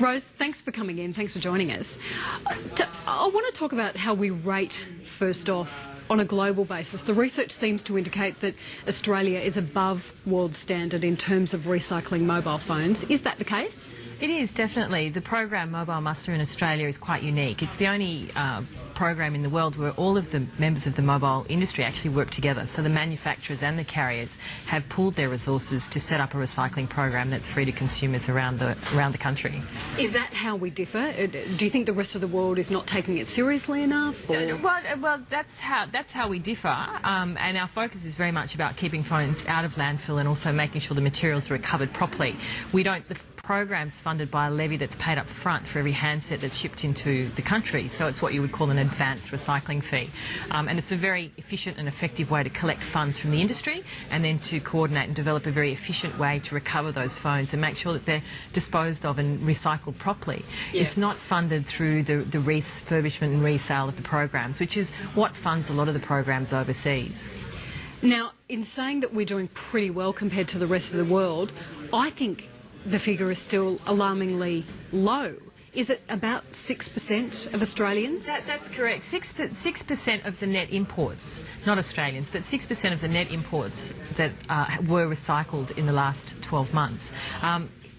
Rose, thanks for coming in. Thanks for joining us. I want to talk about how we rate, first off, on a global basis. The research seems to indicate that Australia is above world standard in terms of recycling mobile phones. Is that the case? It is, definitely. The program MobileMuster in Australia is quite unique. It's the only program in the world where all of the members of the mobile industry actually work together. So the manufacturers and the carriers have pooled their resources to set up a recycling program that's free to consumers around the country. Is that how we differ? Do you think the rest of the world is not taking it seriously enough? Well, that's how we differ, and our focus is very much about keeping phones out of landfill and also making sure the materials are recovered properly. The program's funded by a levy that's paid up front for every handset that's shipped into the country, so it's what you would call an advanced recycling fee. And it's a very efficient and effective way to collect funds from the industry and then to coordinate and develop a very efficient way to recover those phones and make sure that they're disposed of and recycled properly. Yeah. It's not funded through the refurbishment and resale of the programs, which is what funds a lot of the programs overseas. Now, in saying that we're doing pretty well compared to the rest of the world, I think the figure is still alarmingly low. Is it about 6% of Australians? That's correct. 6% of the net imports, not Australians, but 6% of the net imports that were recycled in the last 12 months.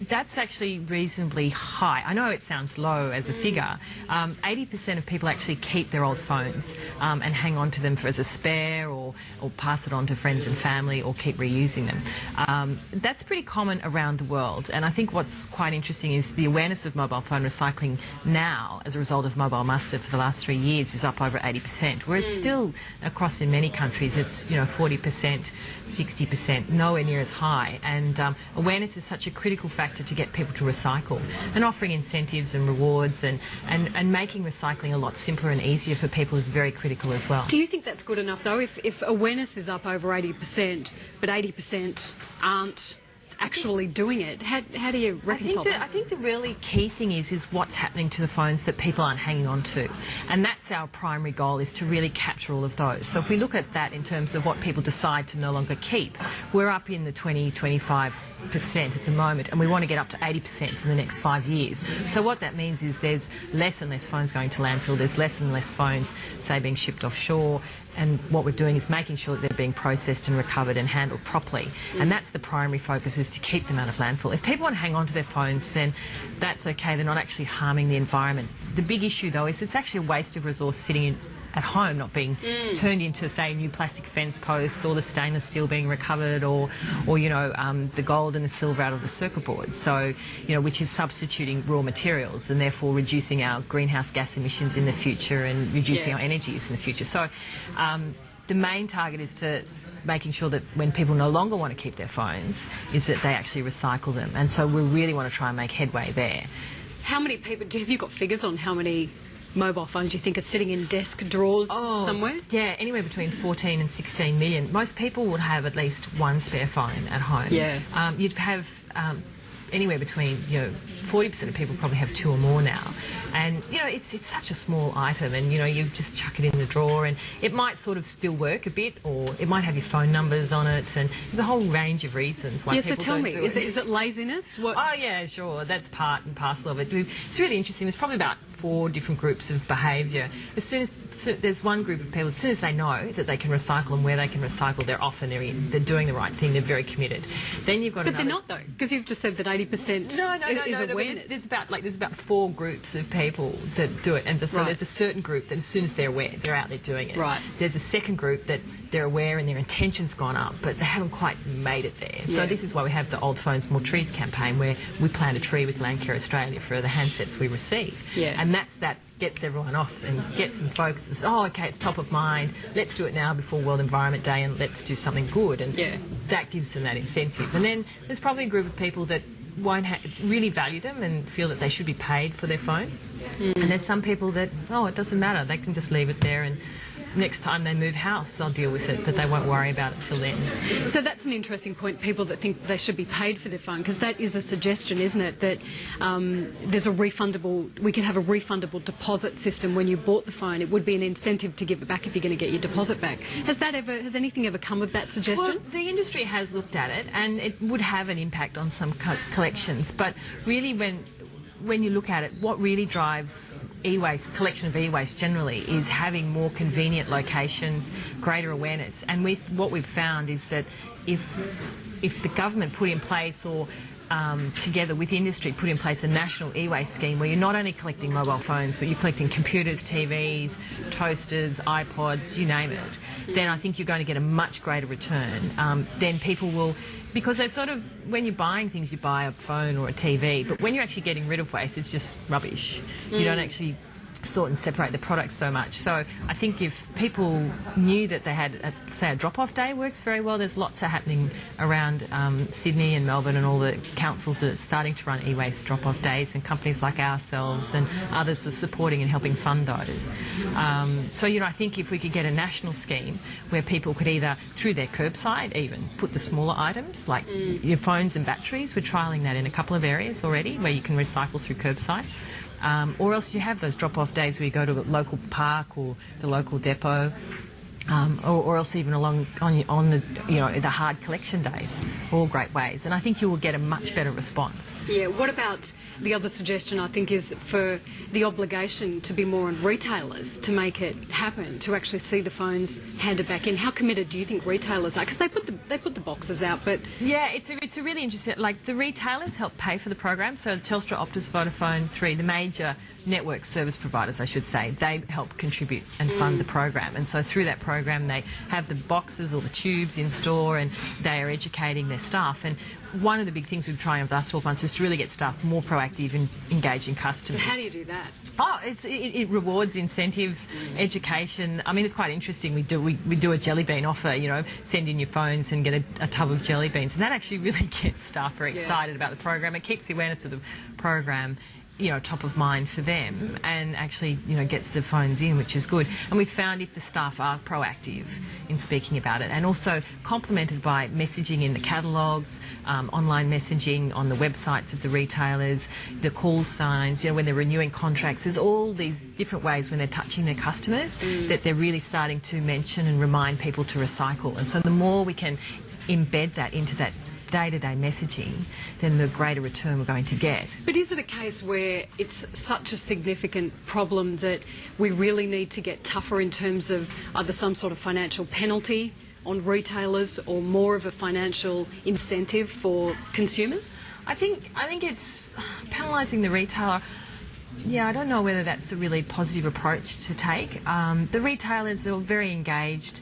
That's actually reasonably high. I know it sounds low as a figure. 80% of people actually keep their old phones and hang on to them as a spare or pass it on to friends and family or keep reusing them. That's pretty common around the world, and I think what's quite interesting is the awareness of mobile phone recycling now as a result of MobileMuster for the last 3 years is up over 80%, whereas still across in many countries it's 40%, 60%, nowhere near as high, and awareness is such a critical factor to get people to recycle, and offering incentives and rewards and making recycling a lot simpler and easier for people is very critical as well. Do you think that's good enough though? If awareness is up over 80%, but 80% aren't actually doing it, how do you reconcile that? I think the really key thing is what's happening to the phones that people aren't hanging on to, and that's our primary goal, is to really capture all of those. So if we look at that in terms of what people decide to no longer keep, we're up in the 20-25% at the moment, and we want to get up to 80% in the next 5 years. So what that means is there's less and less phones going to landfill, there's less and less phones, say, being shipped offshore, and what we're doing is making sure that they're being processed and recovered and handled properly. And that's the primary focus, is to keep them out of landfill. If people want to hang on to their phones, then that's okay. They're not actually harming the environment. The big issue, though, is it's actually a waste of resource sitting at home, not being turned into, say, new plastic fence posts, or the stainless steel being recovered, or the gold and the silver out of the circuit board. So, which is substituting raw materials and therefore reducing our greenhouse gas emissions in the future and reducing our energy use in the future. So, the main target is to making sure that when people no longer want to keep their phones, is that they actually recycle them. And so we really want to try and make headway there. How many people, have you got figures on how many mobile phones you think are sitting in desk drawers somewhere? Yeah, anywhere between 14 and 16 million. Most people would have at least one spare phone at home. Yeah. You'd have anywhere between 40% of people probably have 2 or more now, and it's such a small item, and you just chuck it in the drawer, and it might sort of still work a bit, or it might have your phone numbers on it, and there's a whole range of reasons why people don't do it. Is it laziness? What? Oh yeah, sure, that's part and parcel of it. It's really interesting. There's probably about 4 different groups of behaviour. As soon as there's one group of people, as soon as they know that they can recycle and where they can recycle, they're off and they're in. They're doing the right thing. They're very committed. Then you've got But they're not, though, because you've just said that 80% is awareness. There's about 4 groups of people that do it, and so there's a certain group that as soon as they're aware, they're out there doing it. Right. There's a second group that they're aware and their intention's gone up, but they haven't quite made it there. So this is why we have the Old Phones More Trees campaign, where we plant a tree with Landcare Australia for the handsets we receive. Yeah. And that gets everyone off and gets them focused. Oh, okay, it's top of mind. Let's do it now before World Environment Day, and let's do something good. And that gives them that incentive. And then there's probably a group of people that won't really value them and feel that they should be paid for their phone. And there's some people that, it doesn't matter, they can just leave it there, and next time they move house they'll deal with it, but they won't worry about it till then. So that's an interesting point, people that think they should be paid for their phone, because that is a suggestion, isn't it, that there's we can have a refundable deposit system when you bought the phone. It would be an incentive to give it back if you're going to get your deposit back. Has anything ever come of that suggestion? Well, the industry has looked at it, and it would have an impact on some collections, but really when you look at it, what really drives e-waste, collection of e-waste generally, is having more convenient locations, greater awareness. And what we've found is that if the government put in place, or together with industry, put in place a national e-waste scheme where you're not only collecting mobile phones, but you're collecting computers, TVs, toasters, iPods, you name it, then I think you're going to get a much greater return. Then people will, because they're sort of, when you're buying things, you buy a phone or a TV, but when you're actually getting rid of waste, it's just rubbish. You don't actually sort and separate the products so much. So I think if people knew that they had, say, a drop-off day works very well. There's lots happening around Sydney and Melbourne, and all the councils are starting to run e-waste drop-off days, and companies like ourselves and others are supporting and helping fund those. So, I think if we could get a national scheme where people could either, through their curbside even, put the smaller items like your phones and batteries. We're trialling that in a couple of areas already where you can recycle through curbside. Or else you have those drop-off days where you go to a local park or the local depot, or else even along on the hard collection days. All great ways, and I think you will get a much better response. Yeah. What about the other suggestion? I think is for the obligation to be more on retailers to make it happen, to actually see the phones handed back in. How committed do you think retailers are? Because they put the boxes out, but yeah, it's a really interesting. Like, the retailers help pay for the program. So Telstra, Optus, Vodafone, Three, the major network service providers, I should say, they help contribute and fund the program. And so through that program, they have the boxes or the tubes in store, and they are educating their staff. And one of the big things we've tried over the last 12 months is to really get staff more proactive in engaging customers. So how do you do that? Oh, it rewards, incentives, education. I mean, it's quite interesting. We do a jelly bean offer, send in your phones and get a tub of jelly beans. And that actually really gets staff very excited about the program. It keeps the awareness of the program top of mind for them, and actually, gets the phones in, which is good. And we've found if the staff are proactive in speaking about it, and also complemented by messaging in the catalogues, online messaging on the websites of the retailers, the call signs, when they're renewing contracts, there's all these different ways when they're touching their customers that they're really starting to mention and remind people to recycle. And so the more we can embed that into that day-to-day messaging, then the greater return we're going to get. But is it a case where it's such a significant problem that we really need to get tougher in terms of either some sort of financial penalty on retailers or more of a financial incentive for consumers? I think it's penalising the retailer. Yeah, I don't know whether that's a really positive approach to take. The retailers are very engaged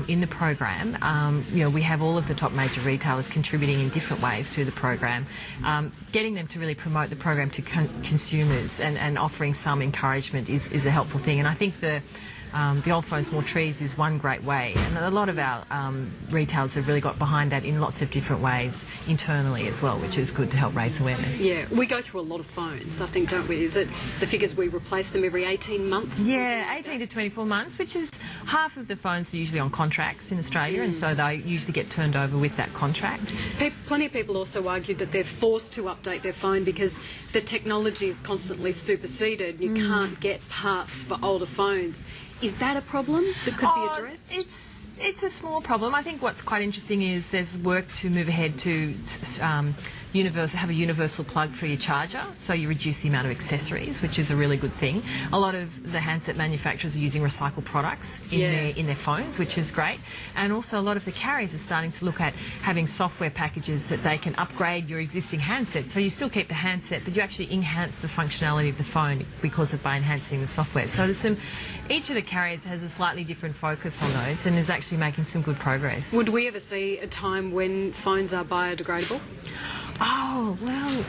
in the program. We have all of the top major retailers contributing in different ways to the program. Getting them to really promote the program to consumers and offering some encouragement is a helpful thing. And I think the Old Phones More Trees is one great way, and a lot of our retailers have really got behind that in lots of different ways internally as well, which is good to help raise awareness. Yeah, we go through a lot of phones, I think, don't we? Is it the figures we replace them every 18 months? Yeah, 18 to 24 months, which is half of the phones are usually on contracts in Australia, and so they usually get turned over with that contract. Plenty of people also argue that they're forced to update their phone because the technology is constantly superseded. You can't get parts for older phones. Is that a problem that could be addressed? It's a small problem. I think what's quite interesting is there's work to move ahead to have a universal plug for your charger, so you reduce the amount of accessories, which is a really good thing. A lot of the handset manufacturers are using recycled products in their phones, which is great. And also a lot of the carriers are starting to look at having software packages that they can upgrade your existing handset. So you still keep the handset, but you actually enhance the functionality of the phone by enhancing the software. So each of the carriers has a slightly different focus on those and is actually making some good progress. Would we ever see a time when phones are biodegradable? Oh, well,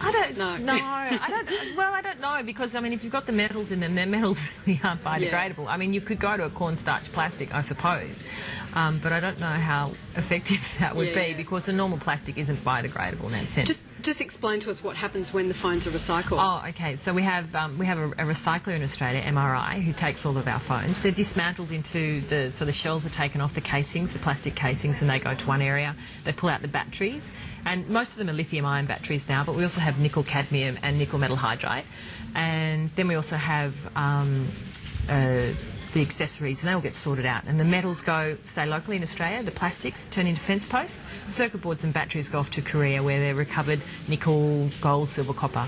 I don't know. No, I don't know, because, if you've got the metals in them, their metals really aren't biodegradable. Yeah. You could go to a cornstarch plastic, I suppose, but I don't know how effective that would be, because a normal plastic isn't biodegradable in that sense. Just explain to us what happens when the phones are recycled. Oh, okay. So we have a recycler in Australia, MRI, who takes all of our phones. They're dismantled into the shells are taken off the casings, the plastic casings, and they go to one area. They pull out the batteries, and most of them are lithium-ion batteries now, but we also have nickel cadmium and nickel metal hydride, and then we also have the accessories, and they all get sorted out. And the metals stay locally in Australia. The plastics turn into fence posts. Circuit boards and batteries go off to Korea, where they're recovered nickel, gold, silver, copper.